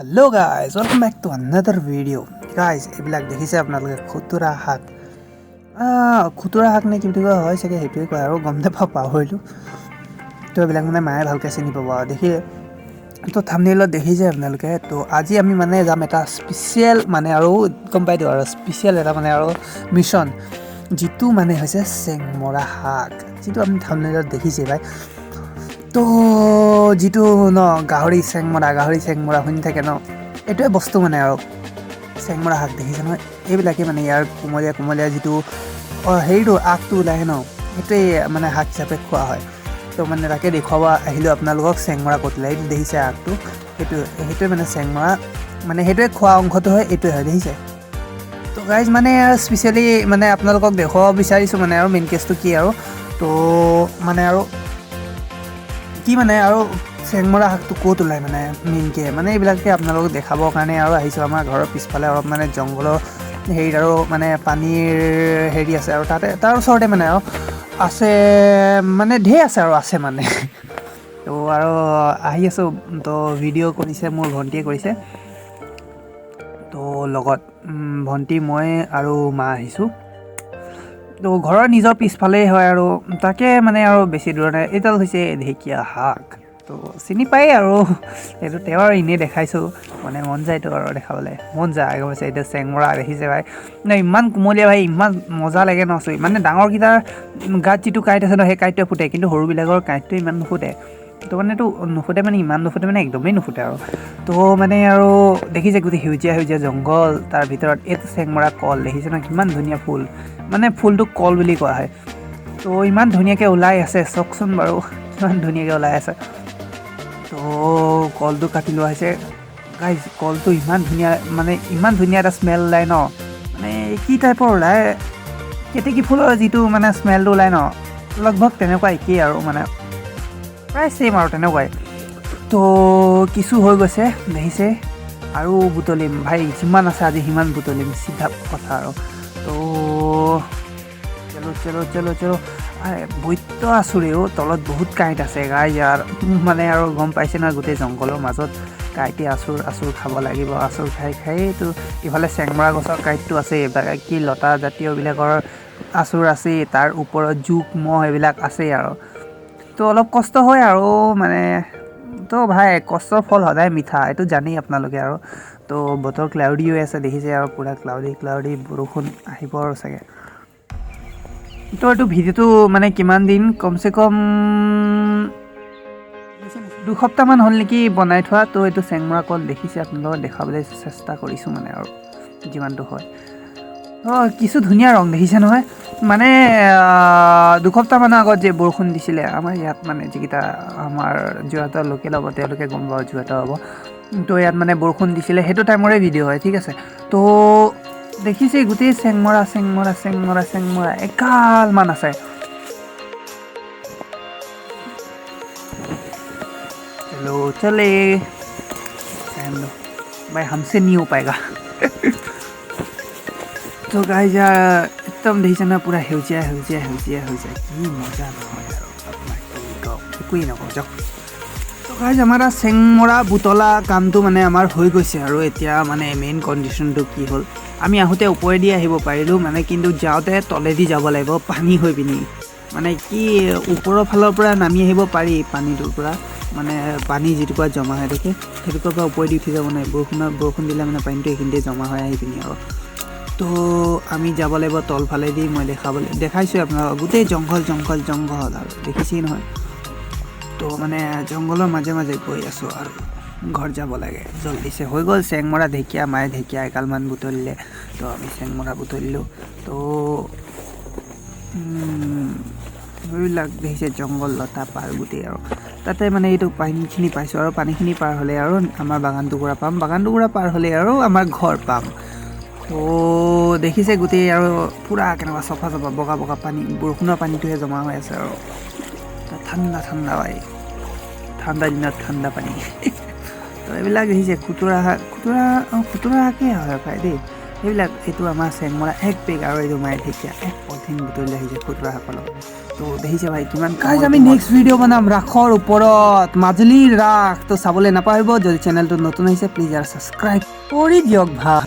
Hello guys, welcome back to another video. Guys, এইবিলাক দেখিছে আপোনালোকে খুতুৰা শাক। খুতুৰা শাক নে কি বুলি কোৱা হয় চাগে সেইটোৱে কয় আৰু গম নাপাওঁ পাহৰিলোঁ। তো এইবিলাক মানে মায়ে ভালকৈ চিনি পাব আৰু দেখি তো থাম্বনেইলত দেখিছে আপোনালোকে। তো আজি আমি মানে যাম এটা স্পেচিয়েল মানে আৰু গম পাই দিওঁ আৰু স্পেচিয়েল এটা মানে আৰু মিছন, যিটো মানে হৈছে চেংমৰা শাক, যিটো আমি থাম্বনেইলত দেখিছে ভাই। তো যিটো ন গাহৰি চেংমৰা শুনি থাকে ন, এইটোৱে বস্তু মানে আৰু চেংমৰা শাক দেখিছে নহয়। এইবিলাকে মানে ইয়াৰ কোমলীয়া যিটো হেৰিটো আগটো ওলায় ন, সেইটোৱে মানে শাক হিচাপে খোৱা হয়। তো মানে তাকে দেখুৱাব আহিলোঁ আপোনালোকক চেংমৰা ক'ত ওলায়। এইটো দেখিছে আগটো, সেইটোৱে মানে চেংমৰা, মানে সেইটোৱে খোৱা অংশটো হয়, এইটোৱে হয় দেখিছে। তো গাইজ মানে স্পেচিয়েলি মানে আপোনালোকক দেখুৱাব বিচাৰিছোঁ মানে আৰু মেইন কেছটো কি আৰু তো মানে আৰু কি মানে আৰু চেংমৰা শাকটো ক'ত ওলায় মানে মেইনকৈ মানে এইবিলাকে আপোনালোকক দেখাবৰ কাৰণে আৰু আহিছোঁ। আমাৰ ঘৰৰ পিছফালে অলপ মানে জংঘলৰ হেৰিত আৰু মানে পানীৰ হেৰি আছে আৰু তাৰ ওচৰতে মানে আৰু আছে মানে ঢেৰ আছে আৰু আছে মানে তো আৰু আহি আছোঁ। তো ভিডিঅ' কৰিছে মোৰ ভণ্টিয়ে কৰিছে, তো লগত ভণ্টি মই আৰু মা আহিছোঁ। তো ঘৰৰ নিজৰ পিছফালেই হয় আৰু তাকে মানে আৰু বেছি দূৰ নাই। এইডাল হৈছে ঢেকীয়া শাক, তো চিনি পায়েই আৰু এইটো তেওঁ আৰু এনেই দেখাইছোঁ, মানে মন যায়তো আৰু দেখাবলৈ মন যায়। গম পাইছে এতিয়া চেংমৰা দেখিছে ভাই, মানে ইমান কোমলীয়া ভাই, ইমান মজা লাগে ন চুই। মানে ডাঙৰকেইটাৰ গাত যিটো কাঁইট আছে ন, সেই কাঁইটটোৱে ফুটে, কিন্তু সৰুবিলাকৰ কাঁইটটো ইমান নুফুটে। তো মানে এইটো নুফুটে মানে ইমান নুফুটে মানে একদমেই নুফুটে আৰু। তো মানে আৰু দেখিছে গোটেই সেউজীয়া জংঘল, তাৰ ভিতৰত এইটো চেংমৰা কল দেখিছে ন, কিমান ধুনীয়া ফুল, মানে ফুলটোক কল বুলি কোৱা হয়। তো ইমান ধুনীয়াকৈ ওলাই আছে, চাওকচোন বাৰু কিমান ধুনীয়াকৈ ওলাই আছে। তো কলটো কাটি লোৱা হৈছে গাইজ। কলটো ইমান ধুনীয়া এটা স্মেল ওলায় ন, মানে কি টাইপৰ ওলায়, কেতেকী ফুলৰ যিটো মানে স্মেলটো ওলায় ন, লগভগ তেনেকুৱা একেই আৰু মানে প্ৰায় ছেইম আৰু তেনেকুৱাই। তো কিছু হৈ গৈছে দেখিছে, আৰু বুটলিম ভাই, যিমান আছে আজি সিমান বুটলিম, চিধা কথা আৰু। তো চলো বৈত্য আচুৰেও তলত বহুত কাঁইট আছে গাইজ। ইয়াৰ মানে আৰু গম পাইছে নহয়, গোটেই জংঘলৰ মাজত কাঁইটে আচুৰ খাব লাগিব। আচুৰ খাইতো ইফালে চেংমৰা গছৰ কাঁইটটো আছেই, বাকী লতা জাতীয়বিলাকৰ আচুৰ আছেই, তাৰ ওপৰত জোক মহ এইবিলাক আছেই আৰু। তো অলপ কষ্ট হয় আৰু মানে, তো ভাই কষ্টৰ ফল সদায় মিঠা, এইটো জানেই আপোনালোকে আৰু। তো বতৰ ক্লাউডি হৈ আছে দেখিছে আৰু, পূৰা ক্লাউডি বৰষুণ আহিব আৰু চাগে। তো এইটো ভিডিঅ'টো মানে কিমান দিন, কমচে কম 2 সপ্তাহমান হ'ল নেকি বনাই থোৱা। তো এইটো চেংমৰা কল দেখিছে আপোনালোকক দেখাবলৈ চেষ্টা কৰিছোঁ মানে আৰু যিমানটো হয়। কিছু ধুনীয়া ৰং দেখিছে নহয়, মানে 2 সপ্তাহমানৰ আগত যে বৰষুণ দিছিলে আমাৰ ইয়াত, মানে যিকেইটা আমাৰ যোৰহাটৰ লোকেল হ'ব তেওঁলোকে গম পাব, যোৰহাটৰ হ'ব। তো ইয়াত মানে বৰষুণ দিছিলে, সেইটো টাইমৰে ভিডিঅ' হয়, ঠিক আছে। তো দেখিছে গোটেই চেংমৰা এগালমান আছে। চলে भाई हमसे नहीं हो पाएगा তো গাইজ একদম দেখিছে নহয়, পূৰা সেউজীয়া হৈ যায়, কি মজা নহয় আৰু আপোনাক কি কওঁ, একোৱেই নকওঁ যাওক। তো গাইজ আমাৰ চেংমৰা বুটলা কামটো মানে আমাৰ হৈ গৈছে আৰু এতিয়া মানে মেইন কণ্ডিশ্যনটো কি হ'ল, আমি আহোঁতে ওপৰেদি আহিব পাৰিলোঁ মানে, কিন্তু যাওঁতে তলেদি যাব লাগিব পানী হৈ পিনি। মানে কি ওপৰৰ ফালৰ পৰা নামি আহিব পাৰি পানীটোৰ পৰা, মানে পানী যিটুকুৰা জমা হৈ থাকে সেইটুকুৰাৰ পৰা ওপৰেদি উঠি যাব নোৱাৰি। বৰষুণ দিলে মানে পানীটো এইখিনিতে জমা হৈ আহি পিনি আৰু। তো আমি যাব লাগিব তলফালেদি, মই দেখাইছোঁ আপোনালোকক, গোটেই জংঘল আৰু দেখিছেই নহয়। তো মানে জংঘলৰ মাজে গৈ আছোঁ আৰু ঘৰ যাব লাগে জল্দিছে। হৈ গ'ল চেংমৰা ঢেকীয়া, মায়ে ঢেকীয়া এগালমান বুটলিলে, তো আমি চেংমৰা বুটলিলোঁ। তো এইবিলাক দেখিছে জংঘল লতা পাৰ গোটেই আৰু তাতে মানে এইটো পানীখিনি পাইছোঁ, আৰু পানীখিনি পাৰ হ'লে আৰু আমাৰ বাগানটুকুৰা পাম, বাগানটুকুৰা পাৰ হ'লে আৰু আমাৰ ঘৰ পাম। তো দেখিছে গোটেই আৰু পূৰা কেনেকুৱা চাফা বগা পানী, বৰষুণৰ পানীটোহে জমা হৈ আছে আৰু ঠাণ্ডা ভাই, ঠাণ্ডা দিনত ঠাণ্ডা পানী তো এইবিলাক দেখিছে খুতুৰা শাকেই হয় পাই দেই। সেইবিলাক এইটো আমাৰ চেংমৰা এক পেক আৰু এইটো মাৰি ঢেকীয়া এক পলিথিন বুটলি আহিছে খুতুৰা শাকলৈ তো দেখিছে ভাই কিমান গাইজ আমি নেক্সট ভিডিঅ' বনাম ৰাসৰ ওপৰত মাজুলীৰ ৰাস তো চাবলৈ নাপাহৰিব যদি চেনেলটো নতুন আহিছে প্লিজ আৰু ছাবস্ক্ৰাইব কৰি দিয়ক ভাই